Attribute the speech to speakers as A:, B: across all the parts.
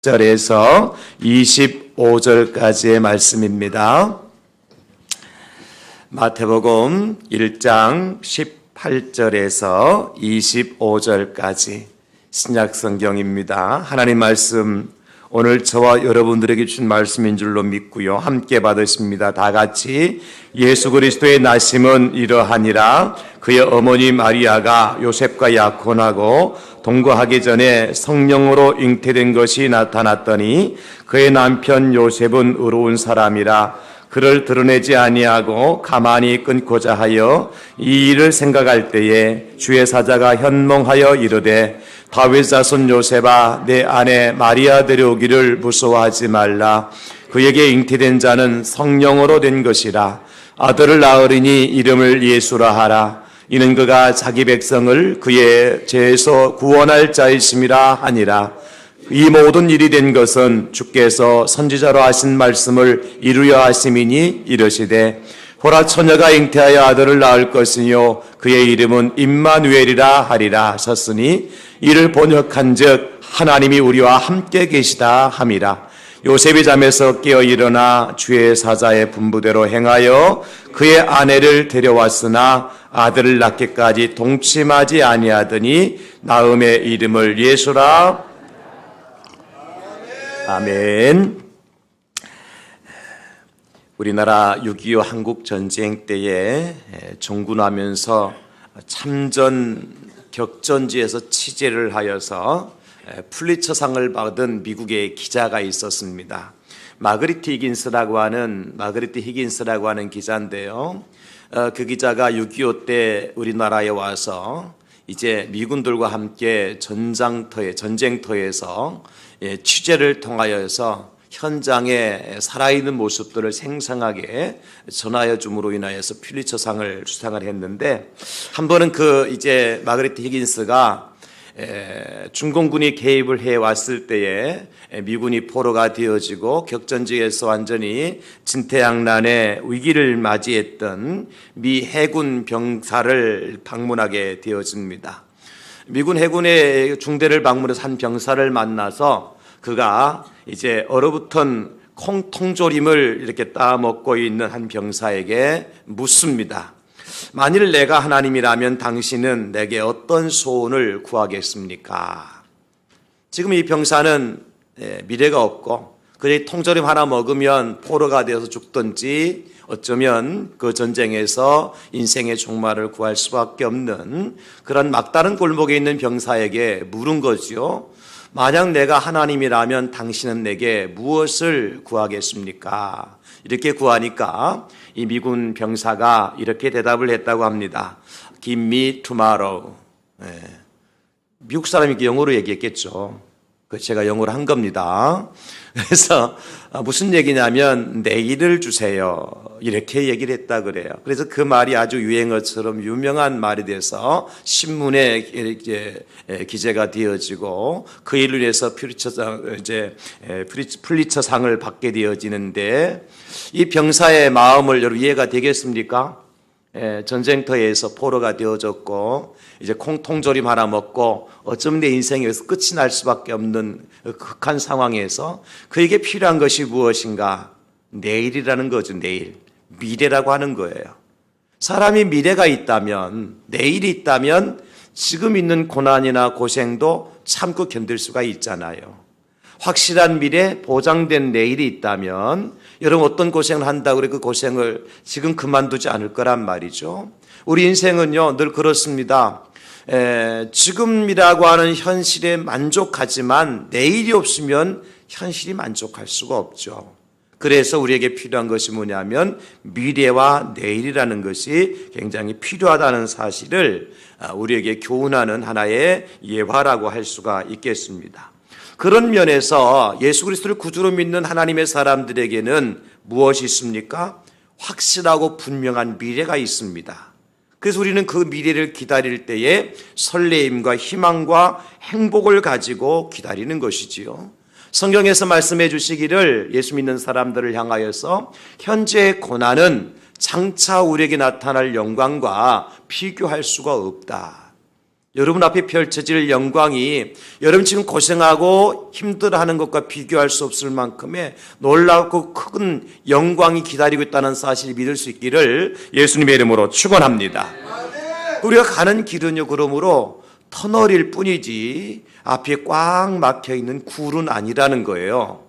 A: 절에서 25절까지의 말씀입니다. 마태복음 1장 18절에서 25절까지 신약성경입니다. 하나님 말씀, 오늘 저와 여러분들에게 주신 말씀인 줄로 믿고요. 함께 받으십니다. 다 같이. 예수 그리스도의 나심은 이러하니라. 그의 어머니 마리아가 요셉과 약혼하고 동거하기 전에 성령으로 잉태된 것이 나타났더니 그의 남편 요셉은 의로운 사람이라 그를 드러내지 아니하고 가만히 끊고자 하여 이 일을 생각할 때에 주의 사자가 현몽하여 이르되 다윗 자손 요셉아, 내 아내 마리아 데려오기를 무서워하지 말라. 그에게 잉태된 자는 성령으로 된 것이라. 아들을 낳으리니 이름을 예수라 하라. 이는 그가 자기 백성을 그의 죄에서 구원할 자이심이라 하니라. 이 모든 일이 된 것은 주께서 선지자로 하신 말씀을 이루려 하심이니 이르시되 보라, 처녀가 잉태하여 아들을 낳을 것이요 그의 이름은 임마누엘이라 하리라 하셨으니 이를 번역한즉 하나님이 우리와 함께 계시다 함이라. 요셉이 잠에서 깨어 일어나 주의 사자의 분부대로 행하여 그의 아내를 데려왔으나 아들을 낳기까지 동침하지 아니하더니 나음의 이름을 예수라. 아멘. 우리나라 6.25 한국전쟁 때에 종군하면서 참전 격전지에서 취재를 하여서 풀리처상을 받은 미국의 기자가 있었습니다. 마그리트 히긴스라고 하는 기자인데요. 그 기자가 6.25 때 우리나라에 와서 이제 미군들과 함께 전쟁터에서 취재를 통하여서 현장에 살아있는 모습들을 생생하게 전하여 줌으로 인하여서 퓰리처상을 수상을 했는데, 한 번은 마그리트 히긴스가 중공군이 개입을 해 왔을 때에 미군이 포로가 되어지고 격전지에서 완전히 진퇴양난의 위기를 맞이했던 미 해군 병사를 방문하게 되어집니다. 미군 해군의 중대를 방문해서 한 병사를 만나서 그가 이제 얼어붙은 콩통조림을 이렇게 따먹고 있는 한 병사에게 묻습니다. 만일 내가 하나님이라면 당신은 내게 어떤 소원을 구하겠습니까? 지금 이 병사는 미래가 없고 그의 통조림 하나 먹으면 포로가 되어서 죽든지 어쩌면 그 전쟁에서 인생의 종말을 구할 수밖에 없는 그런 막다른 골목에 있는 병사에게 물은 거지요. 만약 내가 하나님이라면 당신은 내게 무엇을 구하겠습니까? 이렇게 구하니까 이 미군 병사가 이렇게 대답을 했다고 합니다. Give me tomorrow. 미국 사람이 영어로 얘기했겠죠. 제가 영어로 한 겁니다. 그래서 무슨 얘기냐면 내일을 주세요, 이렇게 얘기를 했다 그래요. 그래서 그 말이 아주 유행어처럼 유명한 말이 돼서 신문에 이제 기재가 되어지고 그 일로 인해서 퓰리처상을 받게 되어지는데, 이 병사의 마음을 여러분 이해가 되겠습니까? 전쟁터에서 포로가 되어졌고 이제 콩통조림 하나 먹고 어쩌면 내 인생이 여기서 끝이 날 수밖에 없는 극한 상황에서 그에게 필요한 것이 무엇인가? 내일이라는 거죠. 내일. 미래라고 하는 거예요. 사람이 미래가 있다면, 내일이 있다면 지금 있는 고난이나 고생도 참고 견딜 수가 있잖아요. 확실한 미래, 보장된 내일이 있다면 여러분 어떤 고생을 한다고 그래 그 고생을 지금 그만두지 않을 거란 말이죠. 우리 인생은요 늘 그렇습니다. 지금이라고 하는 현실에 만족하지만 내일이 없으면 현실이 만족할 수가 없죠. 그래서 우리에게 필요한 것이 뭐냐면 미래와 내일이라는 것이 굉장히 필요하다는 사실을 우리에게 교훈하는 하나의 예화라고 할 수가 있겠습니다. 그런 면에서 예수 그리스도를 구주로 믿는 하나님의 사람들에게는 무엇이 있습니까? 확실하고 분명한 미래가 있습니다. 그래서 우리는 그 미래를 기다릴 때에 설레임과 희망과 행복을 가지고 기다리는 것이지요. 성경에서 말씀해 주시기를 예수 믿는 사람들을 향하여서 현재의 고난은 장차 우리에게 나타날 영광과 비교할 수가 없다. 여러분 앞에 펼쳐질 영광이 여러분 지금 고생하고 힘들어하는 것과 비교할 수 없을 만큼의 놀랍고 큰 영광이 기다리고 있다는 사실을 믿을 수 있기를 예수님의 이름으로 축원합니다. 우리가 가는 길은요, 그러므로 터널일 뿐이지 앞에 꽉 막혀 있는 굴은 아니라는 거예요.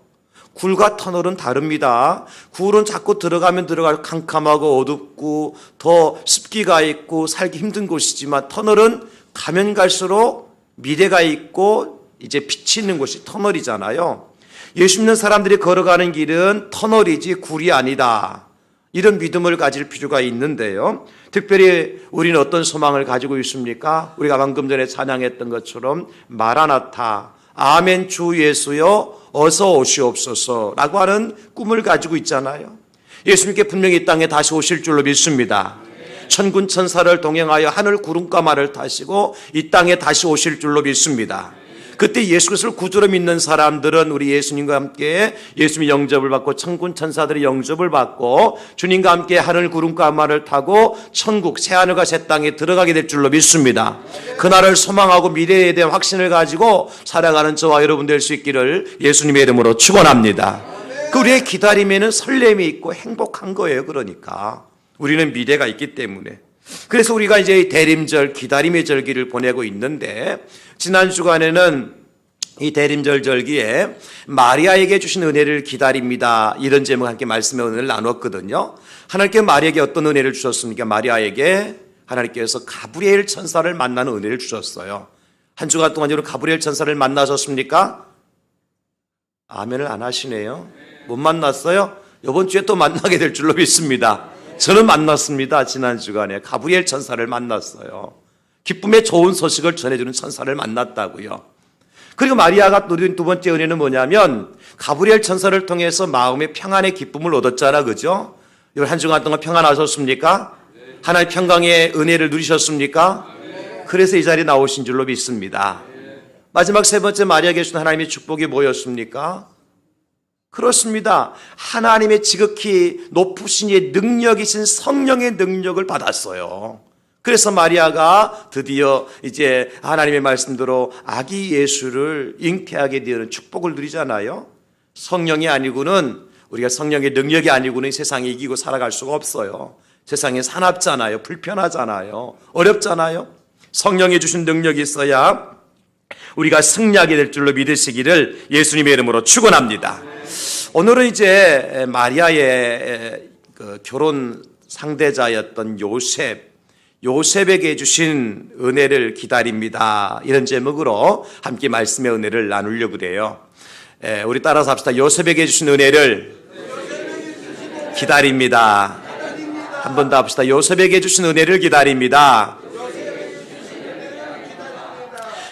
A: 굴과 터널은 다릅니다. 굴은 자꾸 들어가면 들어갈수록 캄캄하고 어둡고 더 습기가 있고 살기 힘든 곳이지만, 터널은 가면 갈수록 미래가 있고 이제 빛이 있는 곳이 터널이잖아요. 예수 믿는 사람들이 걸어가는 길은 터널이지 굴이 아니다. 이런 믿음을 가질 필요가 있는데요. 특별히 우리는 어떤 소망을 가지고 있습니까? 우리가 방금 전에 찬양했던 것처럼 마라나타, 아멘 주 예수여 어서 오시옵소서라고 하는 꿈을 가지고 있잖아요. 예수님께 분명히 이 땅에 다시 오실 줄로 믿습니다. 천군 천사를 동행하여 하늘 구름가마를 타시고 이 땅에 다시 오실 줄로 믿습니다. 그때 예수 그리스도를 구주로 믿는 사람들은 우리 예수님과 함께 예수님의 영접을 받고 천군 천사들의 영접을 받고 주님과 함께 하늘 구름가마를 타고 천국 새하늘과 새 땅에 들어가게 될 줄로 믿습니다. 그날을 소망하고 미래에 대한 확신을 가지고 살아가는 저와 여러분 될 수 있기를 예수님의 이름으로 축원합니다. 그 우리의 기다림에는 설렘이 있고 행복한 거예요. 그러니까 우리는 미래가 있기 때문에. 그래서 우리가 이제 대림절, 기다림의 절기를 보내고 있는데, 지난 주간에는 이 대림절 절기에 마리아에게 주신 은혜를 기다립니다, 이런 제목과 함께 말씀의 은혜를 나눴거든요. 하나님께 마리아에게 어떤 은혜를 주셨습니까? 마리아에게 하나님께서 가브리엘 천사를 만나는 은혜를 주셨어요. 한 주간 동안 여러분 가브리엘 천사를 만나셨습니까? 아멘을 안 하시네요. 못 만났어요? 이번 주에 또 만나게 될 줄로 믿습니다. 저는 만났습니다. 지난 주간에 가브리엘 천사를 만났어요. 기쁨의 좋은 소식을 전해주는 천사를 만났다고요. 그리고 마리아가 누린 두 번째 은혜는 뭐냐면, 가브리엘 천사를 통해서 마음의 평안의 기쁨을 얻었잖아, 그죠? 이걸 한 주간 동안 평안하셨습니까? 하나님의 평강의 은혜를 누리셨습니까? 그래서 이 자리에 나오신 줄로 믿습니다. 마지막 세 번째 마리아에게 주신 하나님의 축복이 뭐였습니까? 그렇습니다. 하나님의 지극히 높으신 이의 능력이신 성령의 능력을 받았어요. 그래서 마리아가 드디어 이제 하나님의 말씀대로 아기 예수를 잉태하게 되는 축복을 누리잖아요. 성령이 아니고는, 우리가 성령의 능력이 아니고는 이 세상에 이기고 살아갈 수가 없어요. 세상에 사납잖아요. 불편하잖아요. 어렵잖아요. 성령이 주신 능력이 있어야 우리가 승리하게 될 줄로 믿으시기를 예수님의 이름으로 축원합니다. 오늘은 이제 마리아의 결혼 상대자였던 요셉에게 주신 은혜를 기다립니다, 이런 제목으로 함께 말씀의 은혜를 나누려고 그래요. 우리 따라서 합시다. 요셉에게 주신 은혜를 기다립니다. 한 번 더 합시다. 요셉에게 주신 은혜를 기다립니다.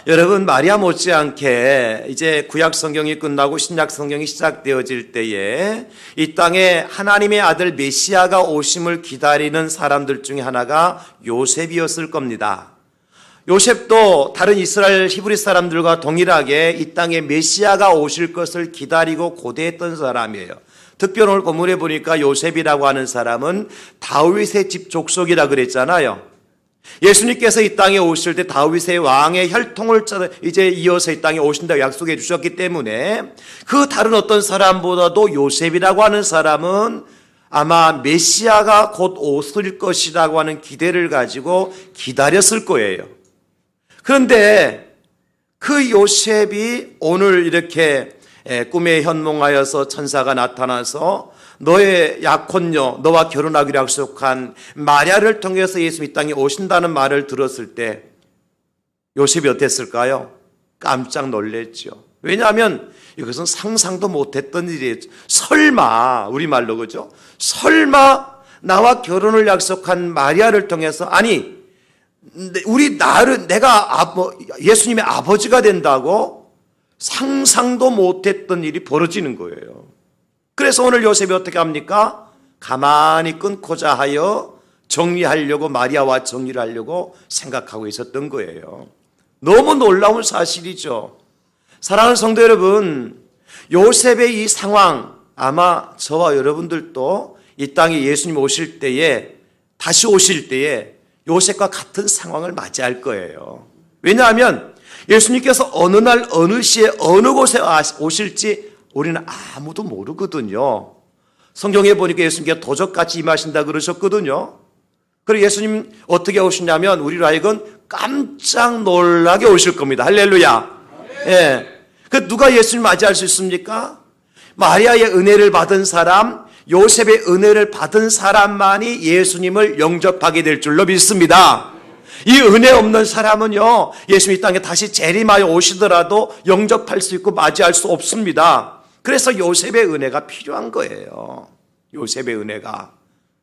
A: 여러분, 마리아 못지않게 이제 구약 성경이 끝나고 신약 성경이 시작되어질 때에 이 땅에 하나님의 아들 메시아가 오심을 기다리는 사람들 중에 하나가 요셉이었을 겁니다. 요셉도 다른 이스라엘 히브리 사람들과 동일하게 이 땅에 메시아가 오실 것을 기다리고 고대했던 사람이에요. 특별히 오늘 본문에 보니까 요셉이라고 하는 사람은 다윗의 집 족속이라 그랬잖아요. 예수님께서 이 땅에 오실 때 다윗의 왕의 혈통을 이제 이어서 이 땅에 오신다고 약속해 주셨기 때문에, 그 다른 어떤 사람보다도 요셉이라고 하는 사람은 아마 메시아가 곧 오실 것이라고 하는 기대를 가지고 기다렸을 거예요. 그런데 그 요셉이 오늘 이렇게 꿈에 현몽하여서 천사가 나타나서 너의 약혼녀, 너와 결혼하기로 약속한 마리아를 통해서 예수 이 땅에 오신다는 말을 들었을 때 요셉이 어땠을까요? 깜짝 놀랐죠. 왜냐하면 이것은 상상도 못했던 일이에요. 설마, 우리말로 그죠? 설마 나와 결혼을 약속한 마리아를 통해서, 아니 내가 예수님의 아버지가 된다고 상상도 못했던 일이 벌어지는 거예요. 그래서 오늘 요셉이 어떻게 합니까? 가만히 끊고자 하여 정리하려고, 마리아와 정리를 하려고 생각하고 있었던 거예요. 너무 놀라운 사실이죠. 사랑하는 성도 여러분, 요셉의 이 상황, 아마 저와 여러분들도 이 땅에 예수님 오실 때에, 다시 오실 때에 요셉과 같은 상황을 맞이할 거예요. 왜냐하면 예수님께서 어느 날 어느 시에 어느 곳에 오실지 우리는 아무도 모르거든요. 성경에 보니까 예수님께서 도적같이 임하신다 그러셨거든요. 그리고 예수님 어떻게 오시냐면 우리로 하여금 깜짝 놀라게 오실 겁니다. 할렐루야. 예. 그 누가 예수님 맞이할 수 있습니까? 마리아의 은혜를 받은 사람, 요셉의 은혜를 받은 사람만이 예수님을 영접하게 될 줄로 믿습니다. 이 은혜 없는 사람은요, 예수님 이 땅에 다시 재림하여 오시더라도 영접할 수 있고 맞이할 수 없습니다. 그래서 요셉의 은혜가 필요한 거예요. 요셉의 은혜가.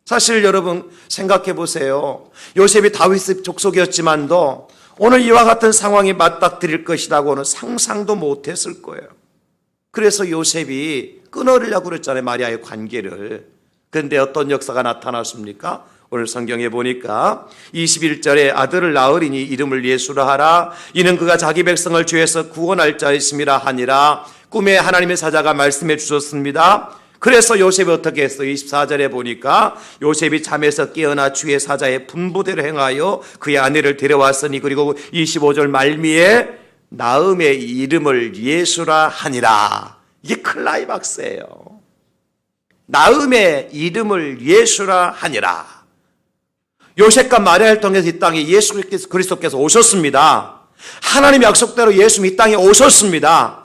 A: 사실 여러분 생각해 보세요. 요셉이 다윗의 족속이었지만도 오늘 이와 같은 상황이 맞닥뜨릴 것이라고는 상상도 못했을 거예요. 그래서 요셉이 끊어내려고 그랬잖아요. 마리아의 관계를. 그런데 어떤 역사가 나타났습니까? 오늘 성경에 보니까 21절에 아들을 낳으리니 이름을 예수라 하라. 이는 그가 자기 백성을 죄에서 구원할 자이심이라 하니라. 꿈에 하나님의 사자가 말씀해 주셨습니다. 그래서 요셉이 어떻게 했어요? 24절에 보니까 요셉이 잠에서 깨어나 주의 사자의 분부대로 행하여 그의 아내를 데려왔으니, 그리고 25절 말미에 나음의 이름을 예수라 하니라. 이게 클라이막스예요. 나음의 이름을 예수라 하니라. 요셉과 마리아를 통해서 이 땅에 예수 그리스도께서 오셨습니다. 하나님 약속대로 예수님이 이 땅에 오셨습니다.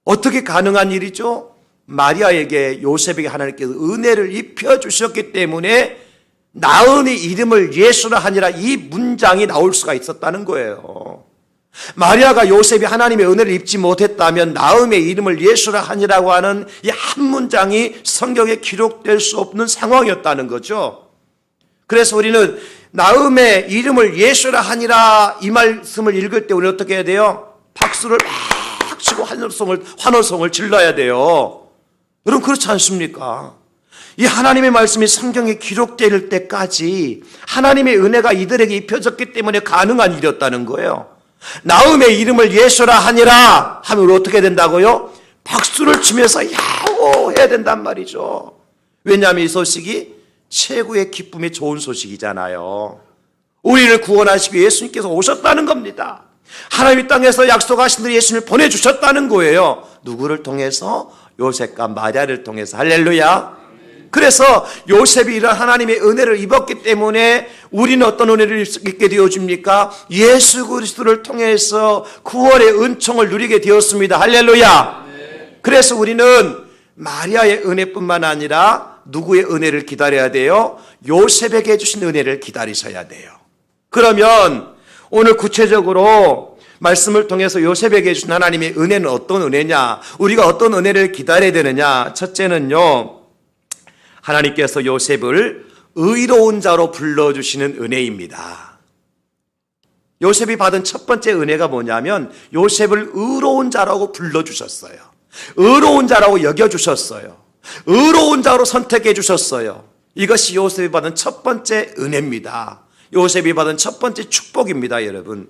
A: 어떻게 가능한 일이죠? 마리아에게 요셉에게 하나님께서 은혜를 입혀주셨기 때문에 나음의 이름을 예수라 하니라, 이 문장이 나올 수가 있었다는 거예요. 마리아가 요셉이 하나님의 은혜를 입지 못했다면 나음의 이름을 예수라 하니라고 하는 이 한 문장이 성경에 기록될 수 없는 상황이었다는 거죠. 그래서 우리는 나음의 이름을 예수라 하니라 이 말씀을 읽을 때 우리는 어떻게 해야 돼요? 박수를 막 치고 환호성을 질러야 돼요. 여러분 그렇지 않습니까? 이 하나님의 말씀이 성경에 기록될 때까지 하나님의 은혜가 이들에게 입혀졌기 때문에 가능한 일이었다는 거예요. 나음의 이름을 예수라 하니라 하면 어떻게 된다고요? 박수를 치면서 야호 해야 된단 말이죠. 왜냐하면 이 소식이 최고의 기쁨이 좋은 소식이잖아요. 우리를 구원하시기 위해 예수님께서 오셨다는 겁니다. 하나님 땅에서 약속하신 대로 예수님을 보내주셨다는 거예요. 누구를 통해서? 요셉과 마리아를 통해서. 할렐루야. 그래서 요셉이 이런 하나님의 은혜를 입었기 때문에 우리는 어떤 은혜를 입게 되어집니까? 예수 그리스도를 통해서 구원의 은총을 누리게 되었습니다. 할렐루야. 그래서 우리는 마리아의 은혜뿐만 아니라 누구의 은혜를 기다려야 돼요? 요셉에게 주신 은혜를 기다리셔야 돼요. 그러면 오늘 구체적으로 말씀을 통해서 요셉에게 주신 하나님의 은혜는 어떤 은혜냐? 우리가 어떤 은혜를 기다려야 되느냐? 첫째는요, 하나님께서 요셉을 의로운 자로 불러주시는 은혜입니다. 요셉이 받은 첫 번째 은혜가 뭐냐면 요셉을 의로운 자라고 불러주셨어요. 의로운 자라고 여겨주셨어요. 의로운 자로 선택해 주셨어요. 이것이 요셉이 받은 첫 번째 은혜입니다. 요셉이 받은 첫 번째 축복입니다, 여러분.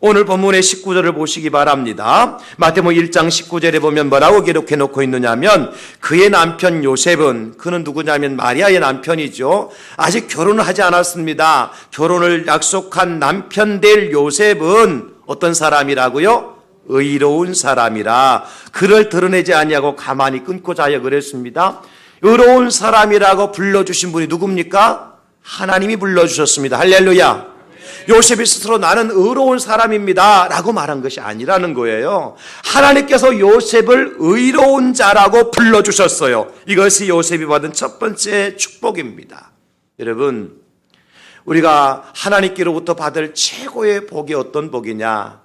A: 오늘 본문의 19절을 보시기 바랍니다. 마태복음 1장 19절에 보면 뭐라고 기록해 놓고 있느냐면 그의 남편 요셉은, 그는 누구냐면 마리아의 남편이죠. 아직 결혼을 하지 않았습니다. 결혼을 약속한 남편 될 요셉은 어떤 사람이라고요? 의로운 사람이라 그를 드러내지 아니하고 가만히 끊고 자여 그랬습니다. 의로운 사람이라고 불러주신 분이 누굽니까? 하나님이 불러주셨습니다. 할렐루야. 요셉이 스스로 나는 의로운 사람입니다 라고 말한 것이 아니라는 거예요. 하나님께서 요셉을 의로운 자라고 불러주셨어요. 이것이 요셉이 받은 첫 번째 축복입니다. 여러분, 우리가 하나님께로부터 받을 최고의 복이 어떤 복이냐?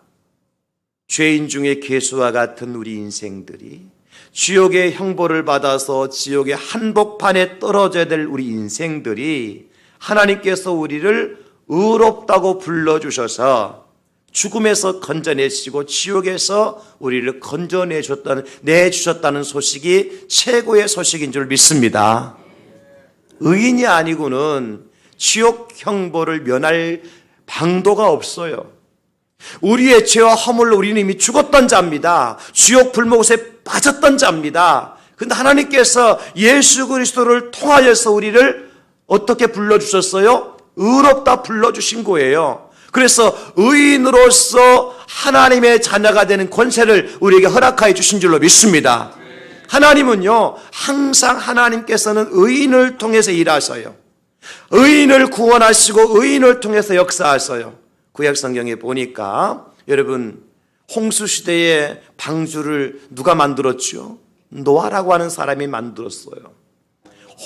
A: 죄인 중에 괴수와 같은 우리 인생들이 지옥의 형벌을 받아서 지옥의 한복판에 떨어져야 될 우리 인생들이 하나님께서 우리를 의롭다고 불러주셔서 죽음에서 건져내시고 지옥에서 우리를 내주셨다는 소식이 최고의 소식인 줄 믿습니다. 의인이 아니고는 지옥 형벌을 면할 방도가 없어요. 우리의 죄와 허물로 우리는 이미 죽었던 자입니다. 지옥 불못에 빠졌던 자입니다. 그런데 하나님께서 예수 그리스도를 통하여서 우리를 어떻게 불러주셨어요? 의롭다 불러주신 거예요. 그래서 의인으로서 하나님의 자녀가 되는 권세를 우리에게 허락하여 주신 줄로 믿습니다. 하나님은요, 항상 하나님께서는 의인을 통해서 일하셔요. 의인을 구원하시고 의인을 통해서 역사하셔요. 구약 성경에 보니까 여러분, 홍수 시대에 방주를 누가 만들었죠? 노아라고 하는 사람이 만들었어요.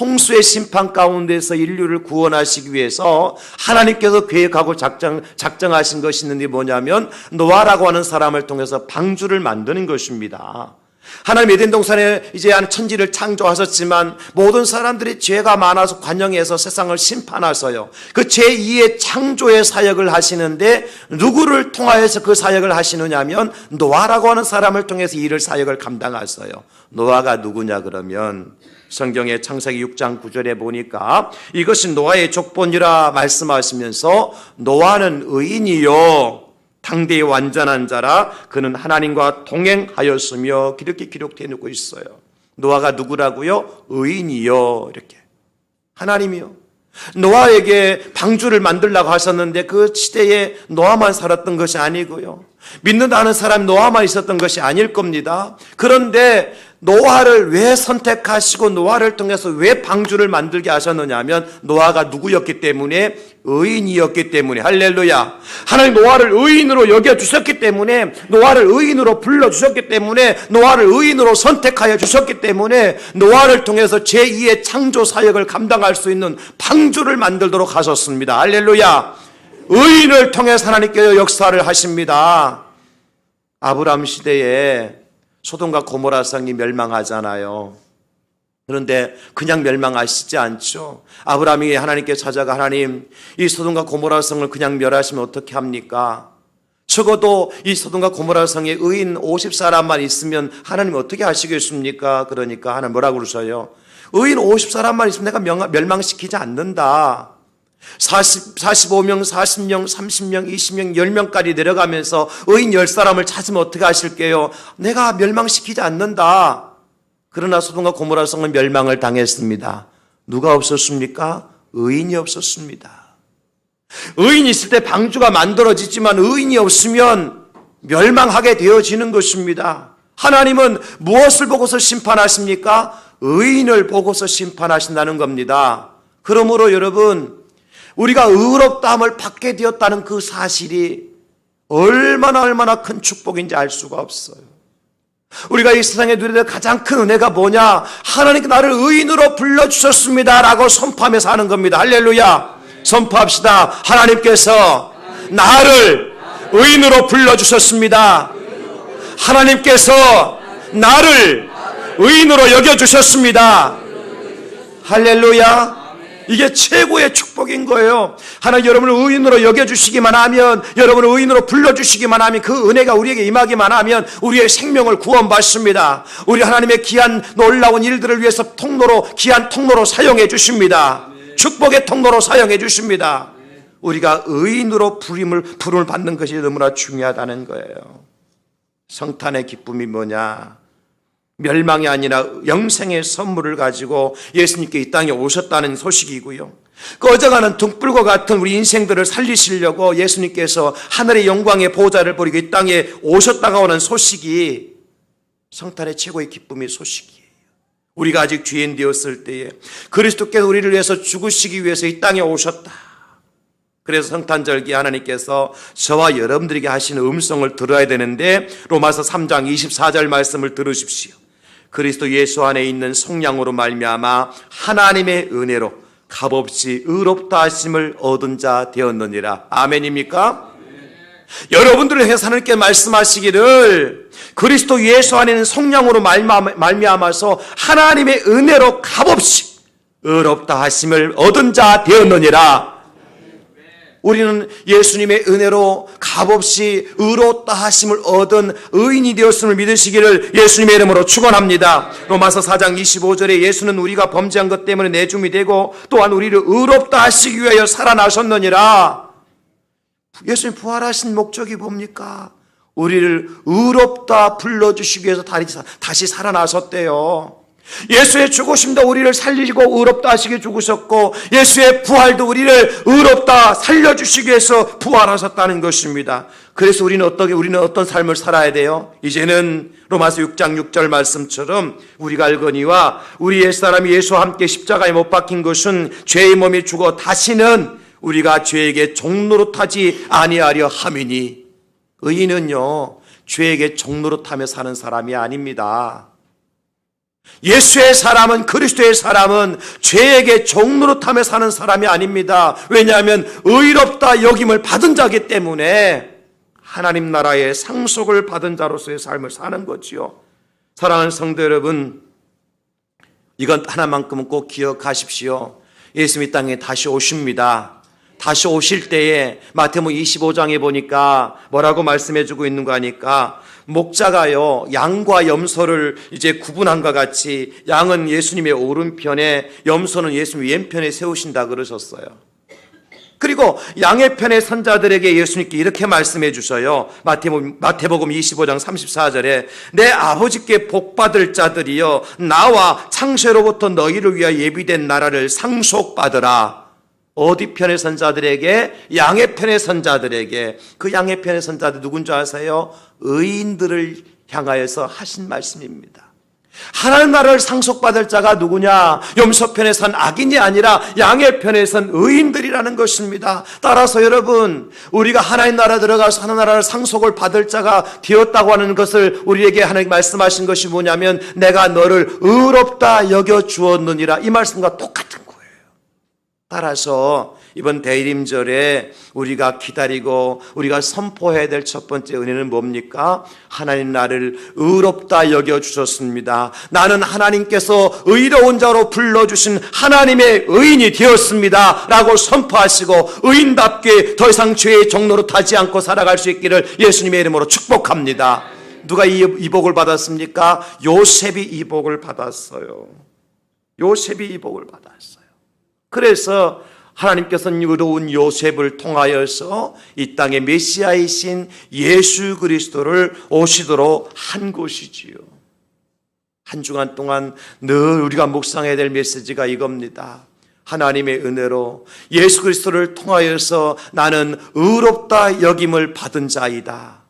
A: 홍수의 심판 가운데서 인류를 구원하시기 위해서 하나님께서 계획하고 작정하신 것이 있는데 뭐냐면 노아라고 하는 사람을 통해서 방주를 만드는 것입니다. 하나님 에덴 동산에 이제 천지를 창조하셨지만 모든 사람들이 죄가 많아서 관영해서 세상을 심판하셔요. 그 제2의 창조의 사역을 하시는데 누구를 통하여서 그 사역을 하시느냐면 노아라고 하는 사람을 통해서 일을 사역을 감당하셔요. 노아가 누구냐 그러면 성경의 창세기 6장 9절에 보니까 이것이 노아의 족본이라 말씀하시면서 노아는 의인이요 당대의 완전한 자라 그는 하나님과 동행하였으며 이렇게 기록되어 놓고 있어요. 노아가 누구라고요? 의인이요. 이렇게 하나님이요. 노아에게 방주를 만들라고 하셨는데 그 시대에 노아만 살았던 것이 아니고요, 믿는다는 사람이 노아만 있었던 것이 아닐 겁니다. 그런데 노아를 왜 선택하시고 노아를 통해서 왜 방주를 만들게 하셨느냐 하면 노아가 누구였기 때문에? 의인이었기 때문에. 할렐루야. 하나님 노아를 의인으로 여겨주셨기 때문에, 노아를 의인으로 불러주셨기 때문에, 노아를 의인으로 선택하여 주셨기 때문에 노아를 통해서 제2의 창조 사역을 감당할 수 있는 방주를 만들도록 하셨습니다. 할렐루야. 의인을 통해서 하나님께서 역사를 하십니다. 아브라함 시대에 소돔과 고모라 성이 멸망하잖아요. 그런데 그냥 멸망하시지 않죠. 아브라함이 하나님께 찾아가 하나님, 이 소돔과 고모라 성을 그냥 멸하시면 어떻게 합니까? 적어도 이 소돔과 고모라 성에 의인 50사람만 있으면 하나님 어떻게 하시겠습니까? 그러니까 하나님 뭐라고 그러셔요? 의인 50사람만 있으면 내가 멸망시키지 않는다. 45명, 40명, 30명, 20명, 10명까지 내려가면서 의인 10사람을 찾으면 어떻게 하실게요? 내가 멸망시키지 않는다. 그러나 소돔과 고모라 성은 멸망을 당했습니다. 누가 없었습니까? 의인이 없었습니다. 의인이 있을 때 방주가 만들어지지만 의인이 없으면 멸망하게 되어지는 것입니다. 하나님은 무엇을 보고서 심판하십니까? 의인을 보고서 심판하신다는 겁니다. 그러므로 여러분, 우리가 의롭다함을 받게 되었다는 그 사실이 얼마나 큰 축복인지 알 수가 없어요. 우리가 이 세상에 누려야 될 가장 큰 은혜가 뭐냐? 하나님께 나를 의인으로 불러주셨습니다 라고 선포하며 사는 겁니다. 할렐루야. 선포합시다. 하나님께서 나를 의인으로 불러주셨습니다. 하나님께서 나를 의인으로 여겨주셨습니다. 할렐루야. 이게 최고의 축복인 거예요. 하나님 여러분을 의인으로 여겨주시기만 하면, 여러분을 의인으로 불러주시기만 하면, 그 은혜가 우리에게 임하기만 하면 우리의 생명을 구원받습니다. 우리 하나님의 귀한 놀라운 일들을 위해서 귀한 통로로 사용해 주십니다. 축복의 통로로 사용해 주십니다. 우리가 의인으로 부름을 받는 것이 너무나 중요하다는 거예요. 성탄의 기쁨이 뭐냐? 멸망이 아니라 영생의 선물을 가지고 예수님께 이 땅에 오셨다는 소식이고요, 꺼져가는 등불과 같은 우리 인생들을 살리시려고 예수님께서 하늘의 영광의 보좌를 버리고 이 땅에 오셨다가 오는 소식이 성탄의 최고의 기쁨의 소식이에요. 우리가 아직 죄인 되었을 때에 그리스도께서 우리를 위해서 죽으시기 위해서 이 땅에 오셨다. 그래서 성탄절기에 하나님께서 저와 여러분들에게 하시는 음성을 들어야 되는데, 로마서 3장 24절 말씀을 들으십시오. 그리스도 예수 안에 있는 성령으로 말미암아 하나님의 은혜로 값없이 의롭다 하심을 얻은 자 되었느니라. 아멘입니까? 여러분들을 향해서 하나님께 말씀하시기를 그리스도 예수 안에 있는 성령으로 말미암아서 하나님의 은혜로 값없이 의롭다 하심을 얻은 자 되었느니라. 우리는 예수님의 은혜로 값없이 의롭다 하심을 얻은 의인이 되었음을 믿으시기를 예수님의 이름으로 축원합니다. 로마서 4장 25절에 예수는 우리가 범죄한 것 때문에 내줌이 되고 또한 우리를 의롭다 하시기 위하여 살아나셨느니라. 예수님 부활하신 목적이 뭡니까? 우리를 의롭다 불러주시기 위해서 다시 살아나셨대요. 예수의 죽으심도 우리를 살리고 의롭다 하시게 죽으셨고 예수의 부활도 우리를 의롭다 살려주시기 위해서 부활하셨다는 것입니다. 그래서 우리는 어떤 삶을 살아야 돼요? 이제는 로마서 6장 6절 말씀처럼 우리가 알거니와 우리 옛사람이 예수와 함께 십자가에 못 박힌 것은 죄의 몸이 죽어 다시는 우리가 죄에게 종노릇하지 아니하려 함이니. 의인은요 죄에게 종노릇하며 사는 사람이 아닙니다. 예수의 사람은, 그리스도의 사람은 죄에게 종노릇하며 사는 사람이 아닙니다. 왜냐하면 의롭다 여김을 받은 자기 때문에 하나님 나라의 상속을 받은 자로서의 삶을 사는 거지요. 사랑하는 성도 여러분, 이건 하나만큼은 꼭 기억하십시오. 예수님이 이 땅에 다시 오십니다. 다시 오실 때에 마태복음 25장에 보니까 뭐라고 말씀해주고 있는 거 아니까, 목자가요 양과 염소를 이제 구분한과 같이 양은 예수님의 오른편에, 염소는 예수님 왼편에 세우신다 그러셨어요. 그리고 양의 편에 선 자들에게 예수님께 이렇게 말씀해 주셔요. 마태복음 25장 34절에 내 아버지께 복받을 자들이여 나와 창세로부터 너희를 위하여 예비된 나라를 상속받으라. 어디 편에 선 자들에게? 양의 편에 선 자들에게. 그 양의 편에 선 자들 누군 줄 아세요? 의인들을 향하여서 하신 말씀입니다. 하나님 나라를 상속받을 자가 누구냐? 염소 편에 선 악인이 아니라 양의 편에 선 의인들이라는 것입니다. 따라서 여러분, 우리가 하나님 나라 들어가서 하나님 나라를 상속을 받을 자가 되었다고 하는 것을 우리에게 하나님 말씀하신 것이 뭐냐면 내가 너를 의롭다 여겨 주었느니라, 이 말씀과 똑같은 거예요. 따라서 이번 대림절에 우리가 기다리고 우리가 선포해야 될 첫 번째 은혜는 뭡니까? 하나님 나를 의롭다 여겨주셨습니다. 나는 하나님께서 의로운 자로 불러주신 하나님의 의인이 되었습니다 라고 선포하시고 의인답게 더 이상 죄의 종노릇하지 않고 살아갈 수 있기를 예수님의 이름으로 축복합니다. 누가 이 복을 받았습니까? 요셉이 이 복을 받았어요. 요셉이 이 복을 받았어요. 그래서 하나님께서는 의로운 요셉을 통하여서 이 땅의 메시아이신 예수 그리스도를 오시도록 한 것이지요. 한 주간 동안 늘 우리가 묵상해야 될 메시지가 이겁니다. 하나님의 은혜로 예수 그리스도를 통하여서 나는 의롭다 여김을 받은 자이다.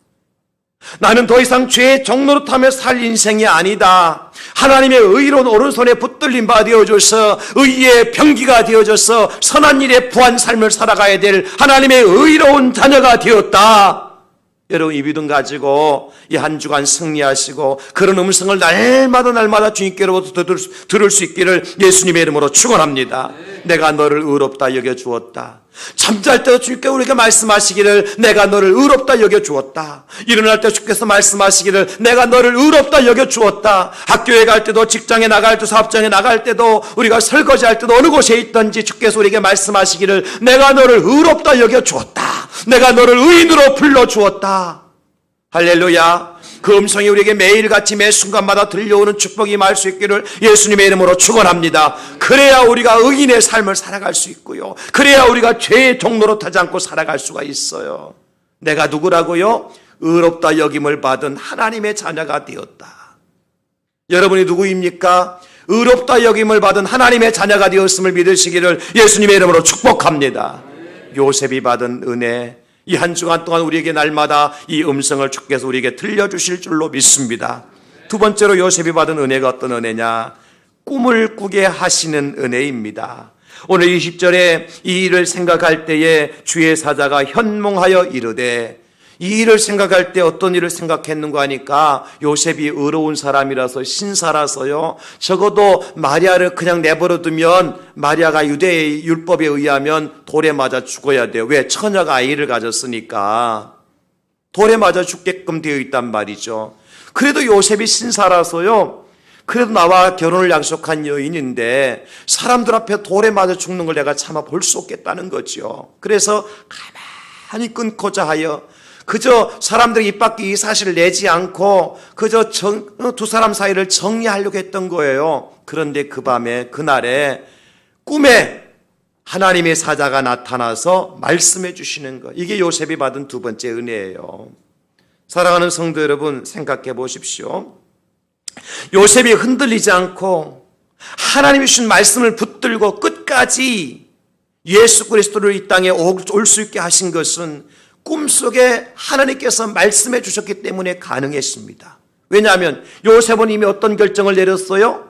A: 나는 더 이상 죄의 종노릇하며 살 인생이 아니다. 하나님의 의로운 오른손에 붙들린 바 되어줘서 의의 병기가 되어줘서 선한 일에 부한 삶을 살아가야 될 하나님의 의로운 자녀가 되었다. 여러분, 이 믿음 가지고 이 한 주간 승리하시고 그런 음성을 날마다 주님께로부터 들을 수 있기를 예수님의 이름으로 축원합니다. 내가 너를 의롭다 여겨주었다. 잠잘 때도 주님께 우리에게 말씀하시기를 내가 너를 의롭다 여겨주었다. 일어날 때 주께서 말씀하시기를 내가 너를 의롭다 여겨주었다. 학교에 갈 때도, 직장에 나갈 때, 사업장에 나갈 때도, 우리가 설거지할 때도 어느 곳에 있든지 주께서 우리에게 말씀하시기를 내가 너를 의롭다 여겨주었다. 내가 너를 의인으로 불러주었다. 할렐루야. 그 음성이 우리에게 매일같이 매 순간마다 들려오는 축복이 임할 수 있기를 예수님의 이름으로 축원합니다. 그래야 우리가 의인의 삶을 살아갈 수 있고요, 그래야 우리가 죄의 종노릇하지 않고 살아갈 수가 있어요. 내가 누구라고요? 의롭다 여김을 받은 하나님의 자녀가 되었다. 여러분이 누구입니까? 의롭다 여김을 받은 하나님의 자녀가 되었음을 믿으시기를 예수님의 이름으로 축복합니다. 요셉이 받은 은혜, 이 한 주간 동안 우리에게 날마다 이 음성을 주께서 우리에게 들려주실 줄로 믿습니다. 두 번째로 요셉이 받은 은혜가 어떤 은혜냐? 꿈을 꾸게 하시는 은혜입니다. 오늘 20절에 이 일을 생각할 때에 주의 사자가 현몽하여 이르되, 이 일을 생각할 때 어떤 일을 생각했는가 하니까 요셉이 의로운 사람이라서, 신사라서요, 적어도 마리아를 그냥 내버려두면 마리아가 유대의 율법에 의하면 돌에 맞아 죽어야 돼요. 왜? 처녀가 아이를 가졌으니까 돌에 맞아 죽게끔 되어 있단 말이죠. 그래도 요셉이 신사라서요, 그래도 나와 결혼을 약속한 여인인데 사람들 앞에 돌에 맞아 죽는 걸 내가 참아 볼 수 없겠다는 거죠. 그래서 가만히 끊고자 하여 그저 사람들이 입 밖에 이 사실을 내지 않고 그저 두 사람 사이를 정리하려고 했던 거예요. 그런데 그 밤에, 그날에 꿈에 하나님의 사자가 나타나서 말씀해 주시는 것, 이게 요셉이 받은 두 번째 은혜예요. 사랑하는 성도 여러분, 생각해 보십시오. 요셉이 흔들리지 않고 하나님이 주신 말씀을 붙들고 끝까지 예수 그리스도를 이 땅에 올 수 있게 하신 것은 꿈속에 하나님께서 말씀해 주셨기 때문에 가능했습니다. 왜냐하면 요셉은 이미 어떤 결정을 내렸어요?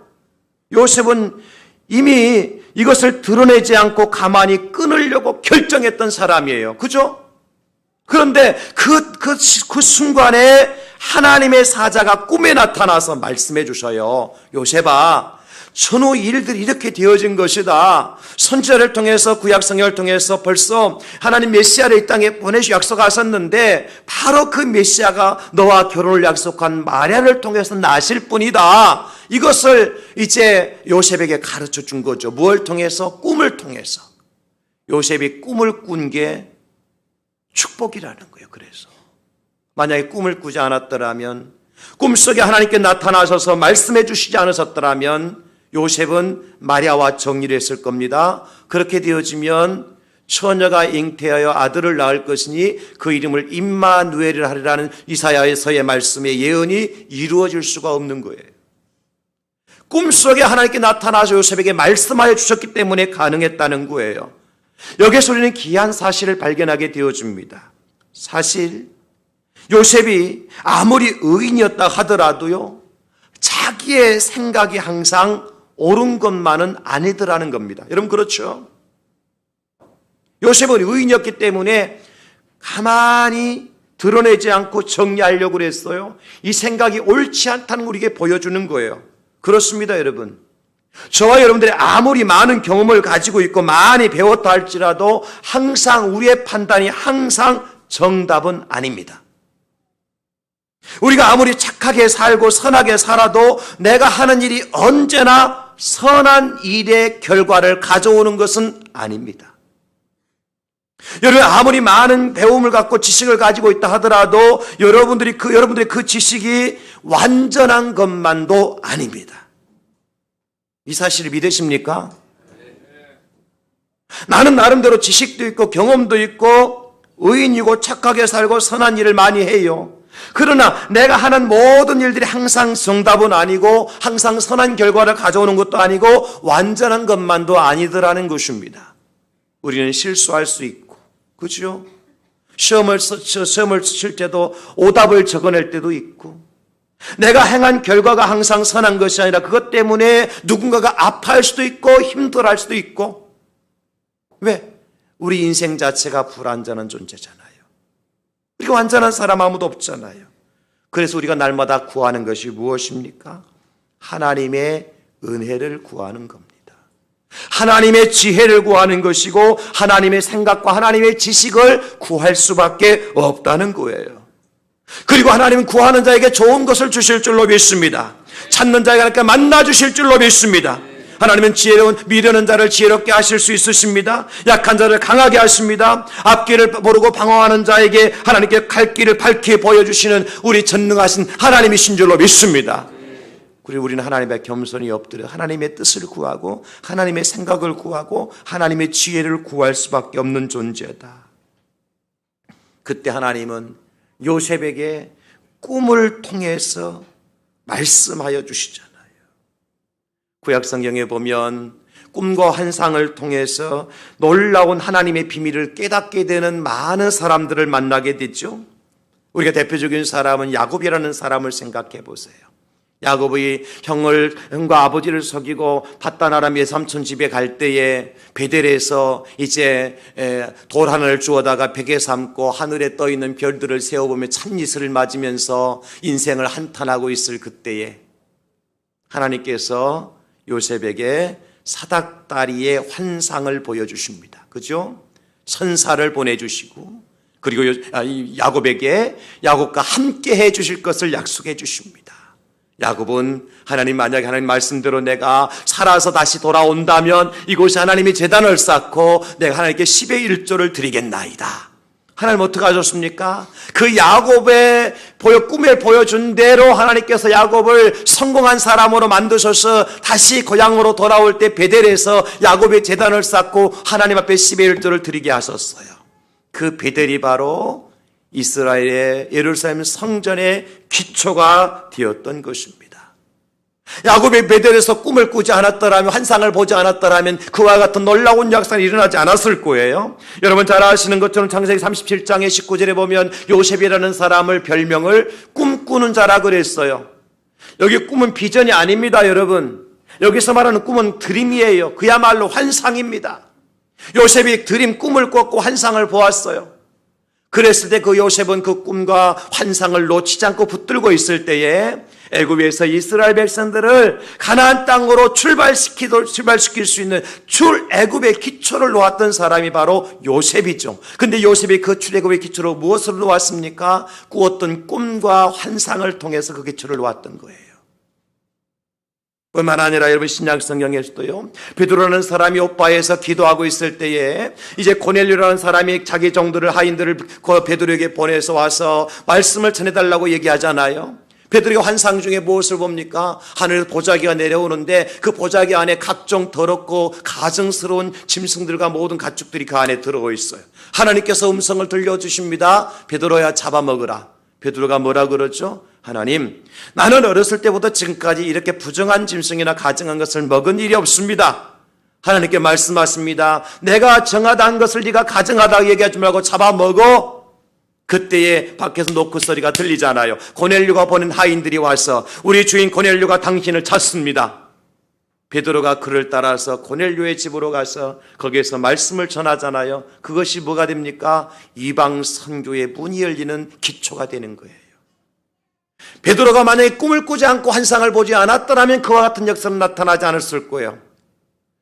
A: 요셉은 이미 이것을 드러내지 않고 가만히 끊으려고 결정했던 사람이에요. 그죠? 그런데 그 순간에 하나님의 사자가 꿈에 나타나서 말씀해 주셔요. 요셉아, 전후 일들이 이렇게 되어진 것이다. 선지자를 통해서 구약성경을 통해서 벌써 하나님 메시아를 이 땅에 보내시 약속하셨는데 바로 그 메시아가 너와 결혼을 약속한 마리아를 통해서 나실 뿐이다. 이것을 이제 요셉에게 가르쳐 준 거죠. 무엇을 통해서? 꿈을 통해서. 요셉이 꿈을 꾼 게 축복이라는 거예요. 그래서 만약에 꿈을 꾸지 않았더라면, 꿈속에 하나님께 나타나셔서 말씀해 주시지 않으셨더라면 요셉은 마리아와 정리를 했을 겁니다. 그렇게 되어지면 처녀가 잉태하여 아들을 낳을 것이니 그 이름을 임마누엘이라 하리라는 이사야에서의 말씀의 예언이 이루어질 수가 없는 거예요. 꿈속에 하나님께 나타나서 요셉에게 말씀하여 주셨기 때문에 가능했다는 거예요. 여기서 우리는 귀한 사실을 발견하게 되어집니다. 사실 요셉이 아무리 의인이었다 하더라도요, 자기의 생각이 항상 옳은 것만은 아니더라는 겁니다. 여러분 그렇죠? 요셉은 의인이었기 때문에 가만히 드러내지 않고 정리하려고 그랬어요. 이 생각이 옳지 않다는 걸 우리에게 보여주는 거예요. 그렇습니다, 여러분. 저와 여러분들이 아무리 많은 경험을 가지고 있고 많이 배웠다 할지라도 항상 우리의 판단이 항상 정답은 아닙니다. 우리가 아무리 착하게 살고 선하게 살아도 내가 하는 일이 언제나 선한 일의 결과를 가져오는 것은 아닙니다. 여러분 아무리 많은 배움을 갖고 지식을 가지고 있다 하더라도 여러분들의 그 지식이 완전한 것만도 아닙니다. 이 사실을 믿으십니까? 나는 나름대로 지식도 있고 경험도 있고 의인이고 착하게 살고 선한 일을 많이 해요. 그러나 내가 하는 모든 일들이 항상 정답은 아니고 항상 선한 결과를 가져오는 것도 아니고 완전한 것만도 아니더라는 것입니다. 우리는 실수할 수 있고, 그렇죠? 시험을 칠 때도 오답을 적어낼 때도 있고, 내가 행한 결과가 항상 선한 것이 아니라 그것 때문에 누군가가 아파할 수도 있고 힘들어할 수도 있고. 왜? 우리 인생 자체가 불완전한 존재잖아요. 우리가 완전한 사람 아무도 없잖아요. 그래서 우리가 날마다 구하는 것이 무엇입니까? 하나님의 은혜를 구하는 겁니다. 하나님의 지혜를 구하는 것이고 하나님의 생각과 하나님의 지식을 구할 수밖에 없다는 거예요. 그리고 하나님은 구하는 자에게 좋은 것을 주실 줄로 믿습니다. 찾는 자에게 하나님께 만나 주실 줄로 믿습니다. 하나님은 지혜로운 미련한 자를 지혜롭게 하실 수 있으십니다. 약한 자를 강하게 하십니다. 앞길을 모르고 방황하는 자에게 하나님께 갈 길을 밝히 보여주시는 우리 전능하신 하나님이신 줄로 믿습니다. 그리고 우리는 하나님의 겸손히 엎드려 하나님의 뜻을 구하고 하나님의 생각을 구하고 하나님의 지혜를 구할 수밖에 없는 존재다. 그때 하나님은 요셉에게 꿈을 통해서 말씀하여 주시잖아요. 구약성경에 보면 꿈과 환상을 통해서 놀라운 하나님의 비밀을 깨닫게 되는 많은 사람들을 만나게 되죠. 우리가 대표적인 사람은 야곱이라는 사람을 생각해 보세요. 야곱이 형과 아버지를 속이고 밧단 아람 외삼촌 집에 갈 때에 베델에서 이제 돌 하나를 주워다가 벽에 삼고 하늘에 떠 있는 별들을 세어보며 참이슬을 맞으면서 인생을 한탄하고 있을 그때에 하나님께서 요셉에게 사닥다리의 환상을 보여주십니다. 그죠? 천사를 보내주시고 그리고 야곱과 함께 해주실 것을 약속해 주십니다. 야곱은 만약에 하나님 말씀대로 내가 살아서 다시 돌아온다면 이곳에 하나님이 제단을 쌓고 내가 하나님께 10의 1조를 드리겠나이다. 하나님 어떻게 하셨습니까? 그 야곱의 꿈에 보여준 대로 하나님께서 야곱을 성공한 사람으로 만드셔서 다시 고향으로 돌아올 때 베델에서 야곱의 제단을 쌓고 하나님 앞에 10의 1조를 드리게 하셨어요. 그 베델이 바로 이스라엘의 예루살렘 성전의 기초가 되었던 것입니다. 야곱이 베델에서 꿈을 꾸지 않았더라면, 환상을 보지 않았더라면 그와 같은 놀라운 역사는 일어나지 않았을 거예요. 여러분 잘 아시는 것처럼 창세기 37장의 19절에 보면 요셉이라는 사람을 별명을 꿈꾸는 자라 그랬어요. 여기 꿈은 비전이 아닙니다, 여러분. 여기서 말하는 꿈은 드림이에요. 그야말로 환상입니다. 요셉이 드림, 꿈을 꿨고 환상을 보았어요. 그랬을 때 그 요셉은 그 꿈과 환상을 놓치지 않고 붙들고 있을 때에 애굽에서 이스라엘 백성들을 가나안 땅으로 출발시킬 수 있는 출애굽의 기초를 놓았던 사람이 바로 요셉이죠. 근데 요셉이 그 출애굽의 기초로 무엇을 놓았습니까? 꾸었던 꿈과 환상을 통해서 그 기초를 놓았던 거예요. 뿐만 아니라 여러분 신약 성경에서도요, 베드로라는 사람이 요바에서 기도하고 있을 때에 이제 고넬료라는 사람이 자기 종들을, 하인들을 그 베드로에게 보내서 와서 말씀을 전해달라고 얘기하잖아요. 베드로가 환상 중에 무엇을 봅니까? 하늘에서 보자기가 내려오는데 그 보자기 안에 각종 더럽고 가증스러운 짐승들과 모든 가축들이 그 안에 들어오 있어요. 하나님께서 음성을 들려주십니다. 베드로야 잡아먹으라. 베드로가 뭐라 그러죠? 하나님, 나는 어렸을 때부터 지금까지 이렇게 부정한 짐승이나 가증한 것을 먹은 일이 없습니다. 하나님께 말씀하십니다. 내가 정하다는 것을 네가 가증하다고 얘기하지 말고 잡아먹어. 그때에 밖에서 노크 소리가 들리잖아요. 고넬료가 보낸 하인들이 와서 우리 주인 고넬료가 당신을 찾습니다. 베드로가 그를 따라서 고넬료의 집으로 가서 거기에서 말씀을 전하잖아요. 그것이 뭐가 됩니까? 이방 선교의 문이 열리는 기초가 되는 거예요. 베드로가 만약에 꿈을 꾸지 않고 환상을 보지 않았더라면 그와 같은 역사는 나타나지 않았을 거예요.